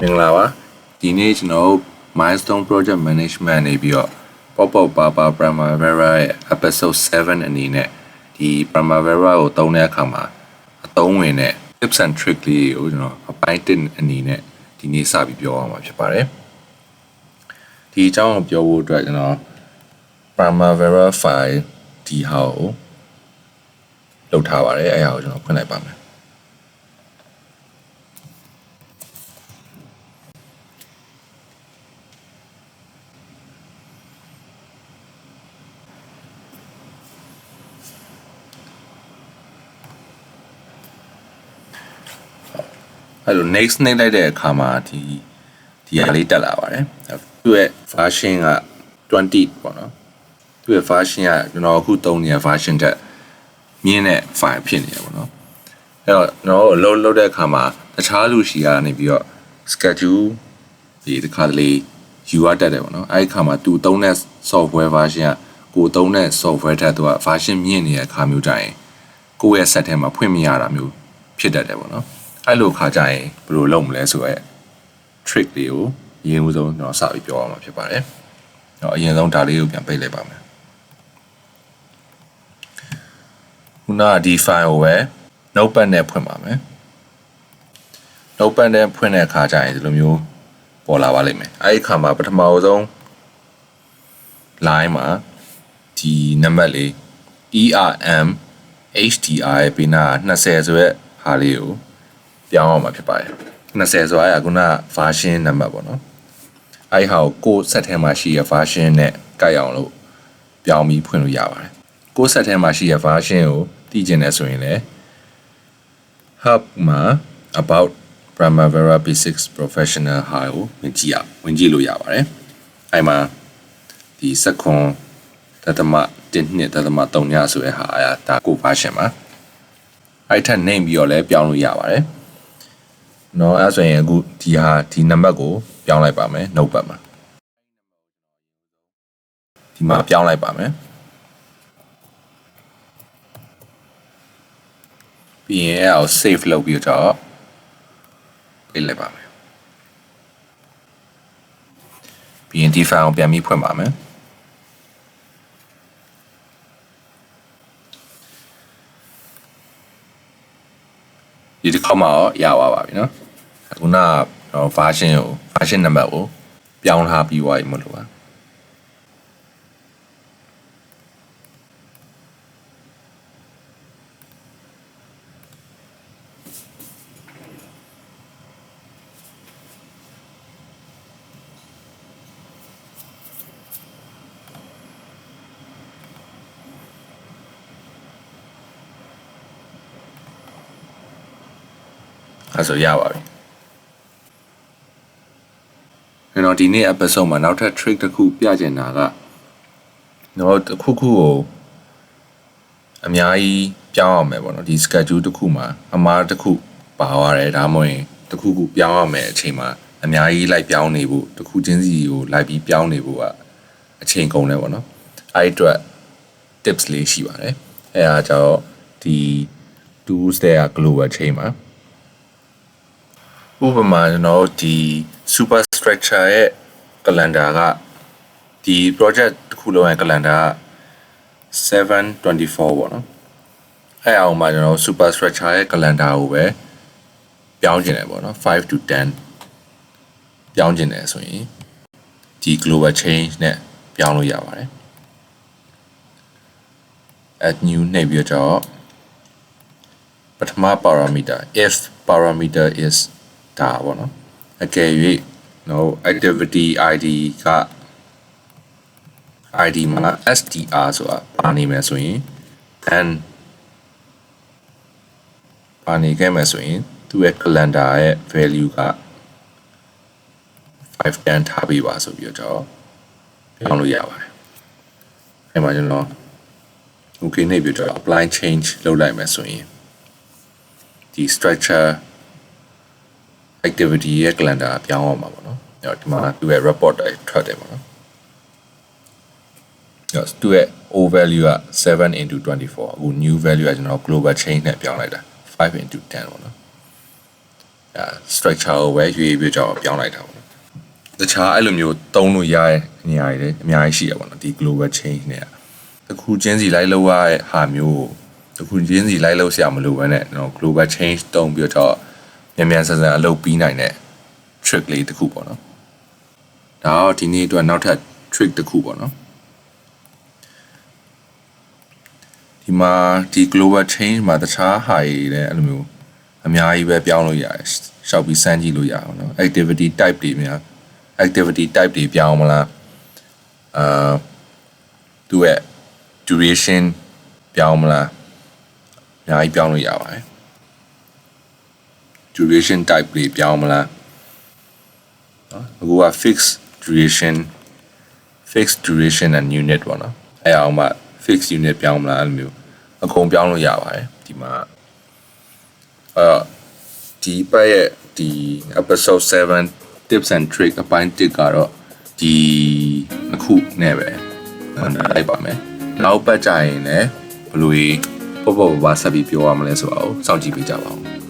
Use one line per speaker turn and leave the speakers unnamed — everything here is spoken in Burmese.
Minglawa, teenage no milestone project management နေပြီးတော့ pop-up papa Primavera ရဲ့ episode 7 အနေနဲ့ဒီ Primavera ကိုသုံးတဲ့အခါမှာအသုံးဝင်တဲ့ tips and trick လေးကိုကျွန်တော်အပိုင်း1အနေနဲ့ဒီနေ့စပြီးပြောအောင်မှာဖြစ်ပါတယ်ဒီအကြောင်းကိုပြောဖို့အတွက်ကျွန်တော် Primavera file ဒီဟာကိုလုပ်ထားပါတယ်အဲ့ဒါကိုကျွန်တော်ဖွင့်လိုက်ပါမယ်အဲ့လို next နှိပ်လိုက်တဲ့အခါမှာဒီဟာလေးတက်လာပါတယ်သူ့ရဲ့ version က20ပေါ့နော်သူ့ရဲ့ version ကကျွန်တော်အခုသုံးနေတဲ့ version တက်မြင်းတဲ့ file ဖြစ်နေတယ်ပေါ့နော်အဲ့တော့ကျွန်တော်တို့လုပ်တဲ့အခါမှာတခြားလူရှိကနေပြီးတော့ schedule ဒီတစ်ခါတလေယူရတတ်တယ်ပေါ့နော်အဲ့ဒီအခါမှာသူသုံးတဲ့ software version ကကိုသုံးတဲ့ software ထက်သူက version မြင့်နေတဲ့အခါမျိုးကြရင်ကိုယ့်ရဲ့ set ထဲမှာဖွင့်မရတာမျိုးဖြစ်တတ်တယ်ပေါ့နော်အဲ့လိုခါကြရင်ဘယ်လိုလုပ်မလဲဆိုရဲ trick လေးကိုအရင်ဆုံးကျွန်တော်စပြီးပြောရမှာဖြစ်ပါတယ်။တော့အရင်ဆုံးဒါလေးကိုပြန်ပိတ်လိုက်ပါမယ်။ခုနကဒီ file ကိုပဲ notepad နဲ့ဖွင့်ပါမယ်။ notepad နဲ့ဖွင့်တဲ့အခါကျရင်ဒီလိုမျိုးပေါ်လာပါလိမ့်မယ်။အဲ့ဒီအခါမှာပထမဆုံး line မှာဒီနံပါတ်လေး ERM HDR ရဲ့ပြီးနာ20ဆိုရဲဟာလေးကိုပြောင်းအောင်မှာဖြစ်ပါတယ်20ဆိုတာကခုန version နံပါတ်ပေါ့နော်အဲ့ဒီဟာကို set ထဲမှာရှိရ version နဲ့ကိုက်အောင်လို့ပြောင်းပြီးဖွင့်လို့ရပါတယ်ကို set ထဲမှာရှိရ version ကိုသိကျင်တယ်ဆိုရင်လည်း hub မှာ about Primavera Basics Professional ဟာကိုဝင်ကြည့်လို့ရပါတယ်အဲ့မှာဒီစက္ကွန်1.3ညဆိုတဲ့ဟာဒါကို version မှာအဲ့ထက်နှိမ့်ပြီးတော့လည်းပြောင်းလို့ရပါတယ်နော်အဲ့ဆိုရင်အခုဒီနံပါတ်ကိုပြောင်းလိုက်ပါမယ် notepad မှာဒီမှာပြောင်းလိုက်ပါမယ်ပြီးရင်အဲ့ဒါကို save လုပ်ပြီးတော့ပိတ်လိုက်ပါမယ်ပြီးရင်ဒီ file ကိုပြန်ပြီးဖွင့်ပါမယ်ဒီတစ်ခါမှရပါပြီเนาะခုနက version နံပါတ်ကိုပြောင်းထားပြီးသွားပြီမလို့ပါအဲ့ဆိုရပါပြီကျွန်တော်ဒီနေ့ episode မှာနောက်ထပ် trick တစ်ခုပြချင်တာကတော့တစ်ခုကိုအများကြီးပြောင်းအောင်မယ်ပေါ့နော်ဒီ schedule တစ်ခုမှာအမှားတစ်ခုပါသွားတယ်ဒါမှမဟုတ်တစ်ခုပြောင်းရမယ်အချိန်မှာအများကြီးလိုက်ပြောင်းနေဖို့တစ်ခုချင်းစီကိုလိုက်ပြီးပြောင်းနေဖို့ကအချိန်ကုန်တယ်ပေါ့နော်အဲ့အတွက် tips လေးရှိပါတယ်အဲ့ဒါကြောင့်ဒီ tools တွေက global chain မှာဥပမာကျွန်တော်ဒီ super structure ရဲ့ calendar ကဒီ project တစ်ခုလုံးရဲ့ calendar က7/24ပေါ့နော်အဲ့အောင်မှာကျွန်တော် super structure ရဲ့ calendar ကိုပဲပြောင်းကျင်တယ်ပေါ့နော်5 to 10ပြောင်းကျင်တယ်ဆိုရင်ဒီ global change နဲ့ပြောင်းလို့ရပါတယ် add new နှိပ်ပြီးတော့ပထမ parameter if parameter is ဒါပေါ့နော်အကယ်၍ activity id က id မှာ str ဆိုတာပါနေမယ်ဆိုရင်and ပါနေခဲ့မယ်ဆိုရင်သူ့ရဲ့ calendar ရဲ့ value က510ထားပြီးပါဆိုပြီးတော့ပြောင်းလို့ရပါတယ်အဲ့မှာကျွန်တော် okay နှိပ်ပြီးတော့ apply change လုပ်လိုက်မယ်ဆိုရင်ဒီ structure activity ရဲ့ calendar ပြောင်းအောင်ပါပေါ့နော်အဲ့တော့ဒီမှာသူ့ရဲ့ report တွေထွက်တယ်ပေါ့နော်အဲ့တော့သူ့ရဲ့ O value က7/24အခု new value ကကျွန်တော် global change နဲ့ပြောင်းလိုက်တာ5/10ပေါ့နော် structure ကိုပဲရွေးပြီးတော့ပြောင်းလိုက်တာပေါ့တခြားအဲ့လိုမျိုးသုံးလို့ရတဲ့နေရာတွေအများကြီးရှိရပါတော့ဒီ global change နဲ့တစ်ခုချင်းစီလိုက်လို့ရတဲ့ဟာမျိုးတစ်ခုချင်းစီလိုက်လို့ဆရာမလိုဘဲနဲ့ကျွန်တော် global change သုံးပြီးတော့မြန်မြန်ဆန်ဆန်အလုပ်ပြီးနိုင်တဲ့ trick လေးတစ်ခုပေါ့နော်ဒါတော့ဒီနေ့အတွက်နောက်ထပ် trick တစ်ခုပေါ့နော်ဒီမှာဒီ global change မှာတခြားဟာတွေလည်းအဲ့လိုမျိုးအများကြီးပဲပြောင်းလို့ရတယ်ရှောက်ပြီးစမ်းကြည့်လို့ရအောင်နော် activity type တွေများ activity type တွေပြောင်းမလားသူရဲ့ duration ပြောင်းမလားအများကြီးပြောင်းလို့ရပါတယ် duration type တွေပြောင်းမလားနော်အခုက fixed duration and unit ပေါ့နော်အဲ့အောင်မှ fixed unit ပြောင်းမလားအဲ့လိုမျိုးအကုန်ပြောင်းလို့ရပါတယ်ဒီမှာဒီပတ်ရဲ့ဒီ episode 7 tips and trick အပိုင်း1ကတော့ဒီအခုနဲ့ပဲလိုက်ပါမယ်နောက်ပတ်ကြရင်လည်းဘယ်လိုပေါ့ဆက်ပြီးပြောရမလဲဆိုတော့စောင့်ကြည့်ပေးကြပါဦး